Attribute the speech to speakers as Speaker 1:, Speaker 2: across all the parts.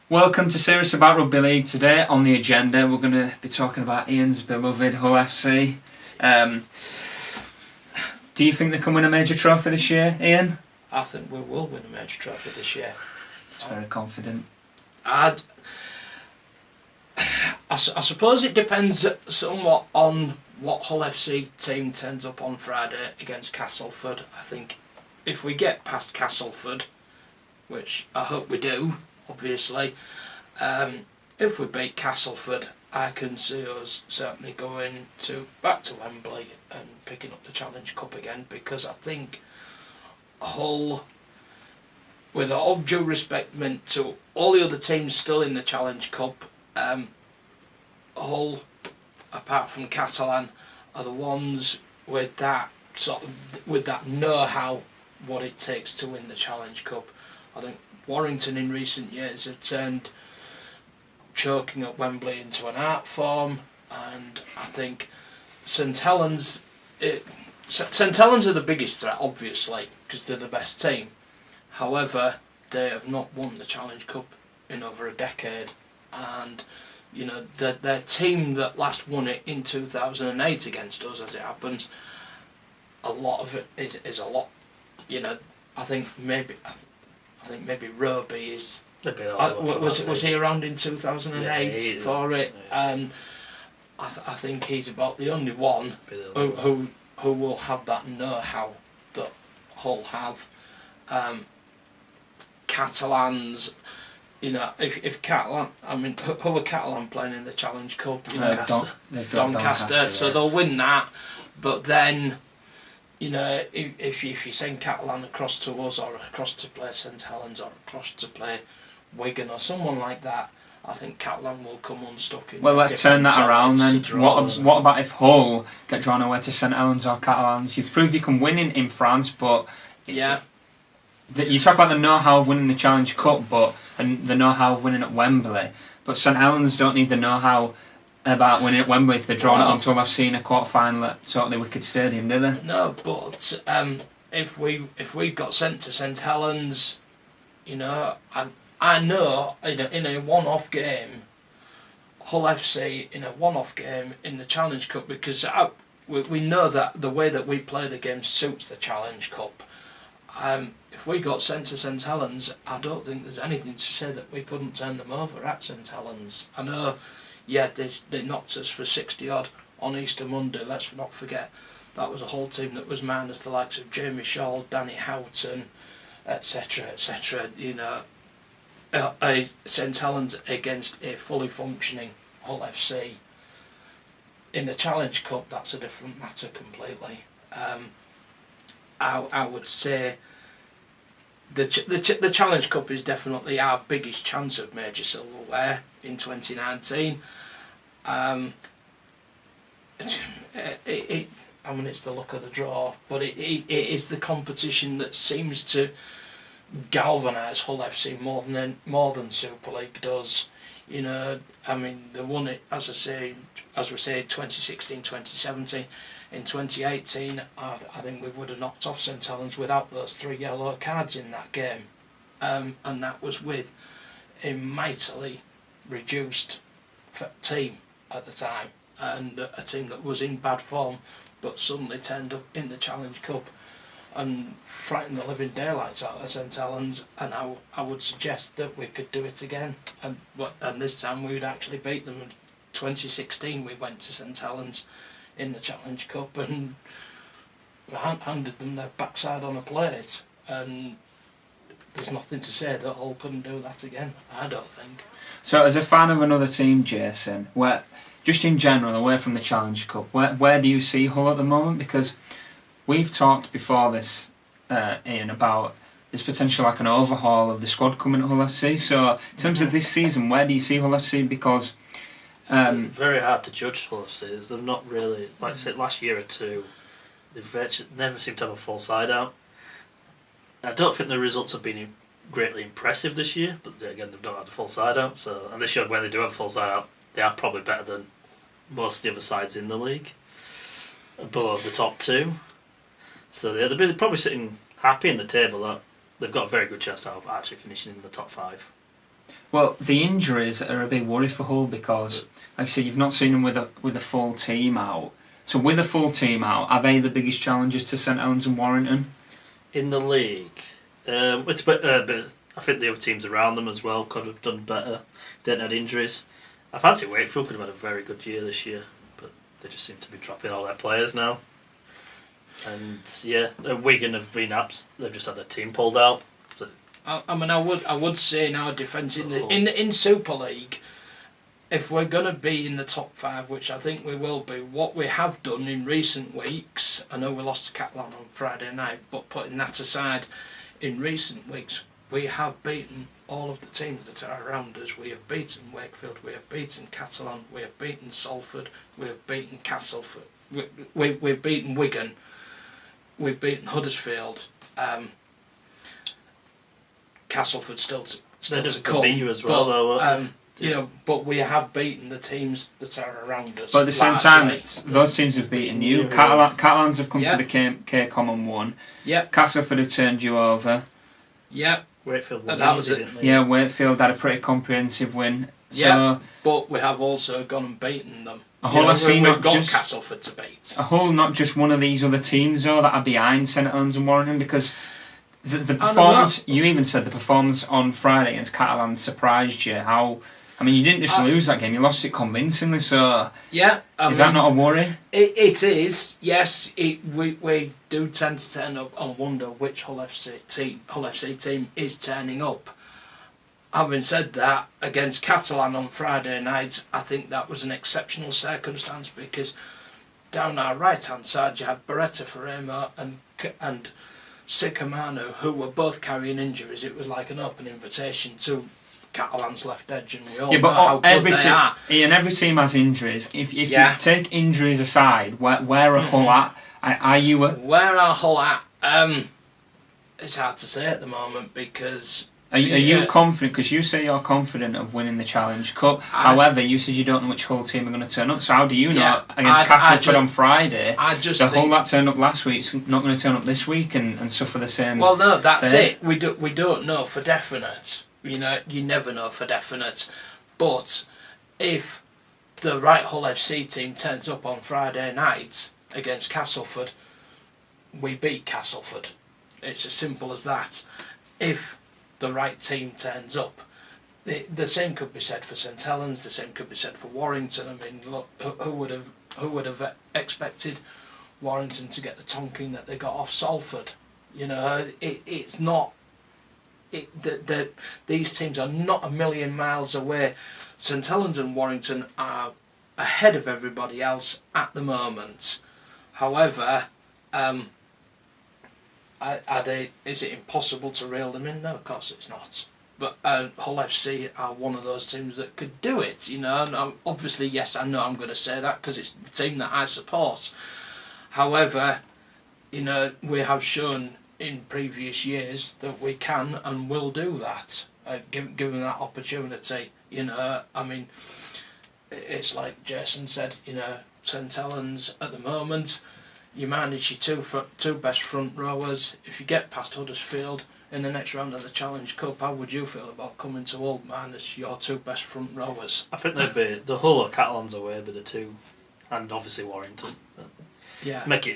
Speaker 1: Welcome to Serious About Rugby League. Today on the agenda we're going to be talking about Ian's beloved Hull FC. Do you think they can win a major trophy this year, Ian?
Speaker 2: I think we will win a major trophy this year.
Speaker 1: It's very confident.
Speaker 2: I suppose it depends somewhat on what Hull FC team turns up on Friday against Castleford. I think if we get past Castleford, which I hope we do, obviously, if we beat Castleford, I can see us certainly going back to Wembley and picking up the Challenge Cup again, because I think Hull, with all due respect meant to all the other teams still in the Challenge Cup, Hull, apart from Catalan, are the ones with that know-how what it takes to win the Challenge Cup. I think Warrington in recent years have turned choking at Wembley into an art form, and I think St Helens are the biggest threat, obviously, because they're the best team. However, they have not won the Challenge Cup in over a decade, and you know their team that last won it in 2008 against us, as it happens, a lot of it is a lot. You know, I think maybe Rugby is. Was he around in 2008 for it?
Speaker 3: Yeah.
Speaker 2: And I think he's about the only one who will have that know-how that Hull have. Catalans, you know, if Catalan, I mean, who are Catalan playing in the Challenge Cup? You know, Doncaster, so they'll win that. But then, you know, if you send Catalan across to us, or across to play St Helens, or across to play Wigan or someone like that, I think Catalan will come unstuck.
Speaker 1: Well, let's turn that around then. What about if Hull get drawn away to St Helens or Catalans? You've proved you can win in France, but
Speaker 2: yeah,
Speaker 1: you talk about the know-how of winning the Challenge Cup, and the know-how of winning at Wembley. But St Helens don't need the know-how about winning at Wembley if they're drawn it until they've seen a quarter-final at Totally Wicked Stadium, do they?
Speaker 2: No, but if we got sent to St Helens, you know, I know in a one-off game, Hull FC in a one-off game in the Challenge Cup, because we know that the way that we play the game suits the Challenge Cup. If we got sent to St Helens, I don't think there's anything to say that we couldn't turn them over at St Helens. I know, yeah, they knocked us for 60 odd on Easter Monday. Let's not forget that was a whole team that was minus the likes of Jamie Shaw, Danny Houghton, etc., etc. You know. St Helens against a fully functioning Hull FC in the Challenge Cup, that's a different matter completely. I would say the Challenge Cup is definitely our biggest chance of major silverware in 2019. I mean, it's the luck of the draw, but it is the competition that seems to galvanise Hull FC more than Super League does. You know, I mean, they won it, as we say, 2016, 2017. In 2018, I think we would have knocked off St Helens without those 3 yellow cards in that game, and that was with a mightily reduced team at the time, and a team that was in bad form, but suddenly turned up in the Challenge Cup and frightened the living daylights out of St Helens, and I would suggest that we could do it again, and this time we would actually beat them. In 2016 we went to St Helens in the Challenge Cup and handed them their backside on a plate, and there's nothing to say that Hull couldn't do that again, I don't think.
Speaker 1: So as a fan of another team, Jason, where, just in general, away from the Challenge Cup, where do you see Hull at the moment? Because we've talked before this, Ian, about there's potential like an overhaul of the squad coming at Hull FC. So in terms of this season, where do you see Hull FC? Because
Speaker 3: it's very hard to judge Hull FC. They've not really, like I said, last year or two, they've never seemed to have a full side out. I don't think the results have been greatly impressive this year, but again, they've not had a full side out. So, and they showed when they do have a full side out, they are probably better than most of the other sides in the league, below the top two. So they're probably sitting happy in the table. That they've got a very good chance of actually finishing in the top 5.
Speaker 1: Well, the injuries are a big worry for Hull because, like I said, you've not seen them with a full team out. So with a full team out, are they the biggest challenges to St Helens and Warrington?
Speaker 3: In the league, it's but I think the other teams around them as well could have done better if they hadn't had injuries. I fancy Wakefield could have had a very good year this year, but they just seem to be dropping all their players now. And yeah, Wigan have been apps. They've just had their team pulled out. So.
Speaker 2: I mean, I would say in our defence in Super League, if we're going to be in the top 5, which I think we will be, what we have done in recent weeks, I know we lost to Catalan on Friday night, but putting that aside, in recent weeks we have beaten all of the teams that are around us. We have beaten Wakefield, we have beaten Catalan, we have beaten Salford, we have beaten Castleford, we've beaten Wigan, we've beaten Huddersfield. Castleford still to come.
Speaker 3: Beat you as well, though.
Speaker 2: You know, but we have beaten the teams that are around us.
Speaker 1: But at the same time, those teams have beaten you.
Speaker 3: Yeah.
Speaker 1: Catalans have come to the K Common 1.
Speaker 2: Yep.
Speaker 1: Castleford have turned you over.
Speaker 2: Yep.
Speaker 3: Wakefield won
Speaker 2: that
Speaker 3: easy,
Speaker 2: was it.
Speaker 3: didn't they?
Speaker 1: Yeah, Wakefield had a pretty comprehensive win.
Speaker 2: Yeah, but we have also gone and beaten them.
Speaker 1: Hull
Speaker 2: we've got Castleford to beat.
Speaker 1: Hull, not just one of these other teams though that are behind St Helens and Warrington, because the performance, you even said the performance on Friday against Catalan surprised you. You didn't just lose that game, you lost it convincingly, so
Speaker 2: yeah,
Speaker 1: is that not a worry?
Speaker 2: It is, yes. We do tend to turn up and wonder which Hull FC team is turning up. Having said that, against Catalan on Friday night, I think that was an exceptional circumstance because down our right hand side you had Beretta Ferremo and Sicamano, who were both carrying injuries. It was like an open invitation to Catalan's left edge, and we all know how good they are.
Speaker 1: And every team has injuries. If you take injuries aside, where are Hull at?
Speaker 2: Where are Hull at? It's hard to say at the moment because.
Speaker 1: Are you confident? Because you say you're confident of winning the Challenge Cup. However, you said you don't know which Hull team are going to turn up. So how do you know against Castleford on Friday? Hull that turned up last week's not going to turn up this week and suffer the same.
Speaker 2: Well, no, that's it. We don't know for definite. You never know for definite. But if the right Hull FC team turns up on Friday night against Castleford, we beat Castleford. It's as simple as that. If the right team turns up, the same could be said for St Helens. The same could be said for Warrington. I mean, look, who would have expected Warrington to get the tonking that they got off Salford? It's not. These teams are not a million miles away. St Helens and Warrington are ahead of everybody else at the moment. However, is it impossible to reel them in? No, of course it's not. But Hull FC are one of those teams that could do it. And obviously, yes, I know I'm going to say that because it's the team that I support. However, we have shown in previous years that we can and will do that, given that opportunity. It's like Jason said, St Helens at the moment, you manage your two best front rowers. If you get past Huddersfield in the next round of the Challenge Cup, how would you feel about coming to Hull minus your two best front rowers?
Speaker 3: I think they'd be the Hull or Catalans away, but the two, and obviously Warrington.
Speaker 2: Yeah,
Speaker 3: make it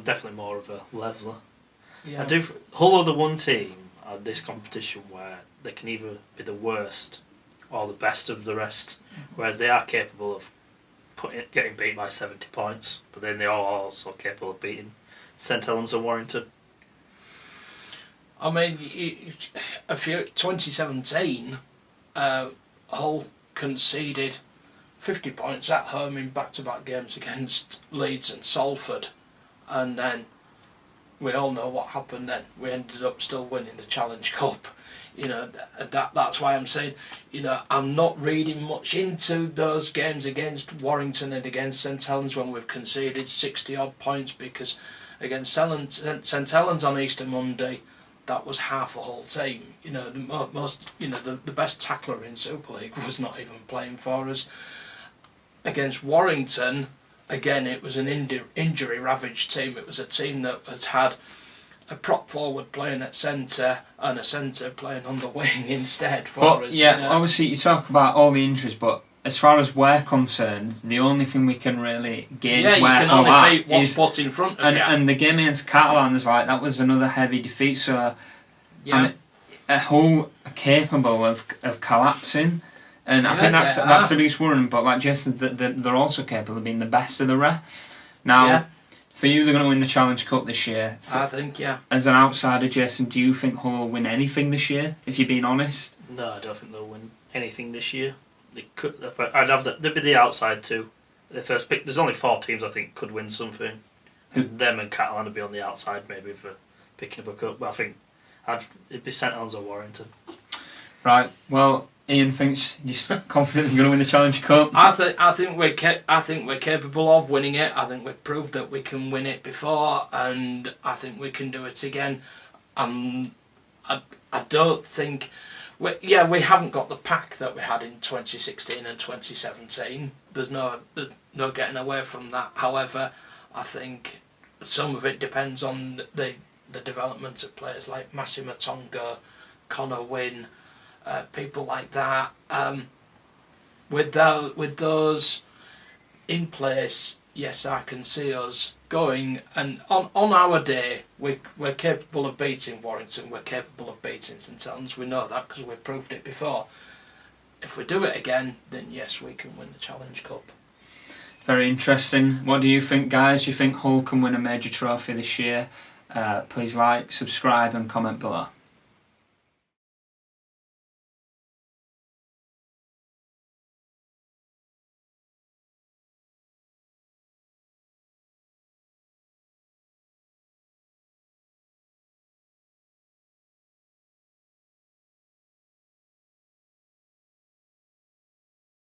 Speaker 3: definitely more of a leveller.
Speaker 2: Yeah.
Speaker 3: Hull are the one team at this competition where they can either be the worst or the best of the rest, whereas they are capable of getting beat by 70 points, but then they are also capable of beating St Helens and Warrington.
Speaker 2: I mean, 2017, Hull conceded 50 points at home in back-to-back games against Leeds and Salford, and then we all know what happened then. We ended up still winning the Challenge Cup. That's why I'm saying, I'm not reading much into those games against Warrington and against St Helens when we've conceded 60 odd points, because against St Helens on Easter Monday, that was half a whole team. The best tackler in Super League was not even playing for us. Against Warrington, again, it was an injury-ravaged team. It was a team that had a prop forward playing at centre and a centre playing on the wing instead for
Speaker 1: But
Speaker 2: us.
Speaker 1: yeah,
Speaker 2: you know.
Speaker 1: obviously you talk about all the injuries, but as far as we're concerned, the only thing we can really gauge
Speaker 2: Yeah, you
Speaker 1: where
Speaker 2: can
Speaker 1: Hull
Speaker 2: only
Speaker 1: are
Speaker 2: beat what's
Speaker 1: is,
Speaker 2: put in front of
Speaker 1: and,
Speaker 2: you.
Speaker 1: and the game against Catalans, like, that was another heavy defeat. So
Speaker 2: Yeah.
Speaker 1: I mean, Hull are capable of collapsing, and I
Speaker 2: Yeah,
Speaker 1: think
Speaker 2: they
Speaker 1: that's
Speaker 2: are.
Speaker 1: the biggest worry. But like Jason, they're also capable of being the best of the rest. Now,
Speaker 2: Yeah.
Speaker 1: for you, they're going to win the Challenge Cup this year.
Speaker 2: I think, yeah.
Speaker 1: As an outsider, Jason, do you think Hull will win anything this year? If you're being honest.
Speaker 3: No, I don't think they'll win anything this year. They could. They'd be the outside two. The first pick. There's only 4 teams I think could win something. Them and Catalan would be on the outside maybe for picking up a cup. But I think it'd be St Helens or Warrington.
Speaker 1: Right. Well, Ian thinks you're confident they're going to win the Challenge Cup.
Speaker 2: I think we're capable of winning it. I think we've proved that we can win it before, and I think we can do it again. I don't think we haven't got the pack that we had in 2016 and 2017. There's no getting away from that. However, I think some of it depends on the development of players like Massimo Tonga, Connor Wynne, people like that. With those in place, yes, I can see us going. And on our day, we're capable of beating Warrington. We're capable of beating St Helens. We know that because we've proved it before. If we do it again, then yes, we can win the Challenge Cup.
Speaker 1: Very interesting. What do you think, guys? Do you think Hull can win a major trophy this year? Please like, subscribe and comment below.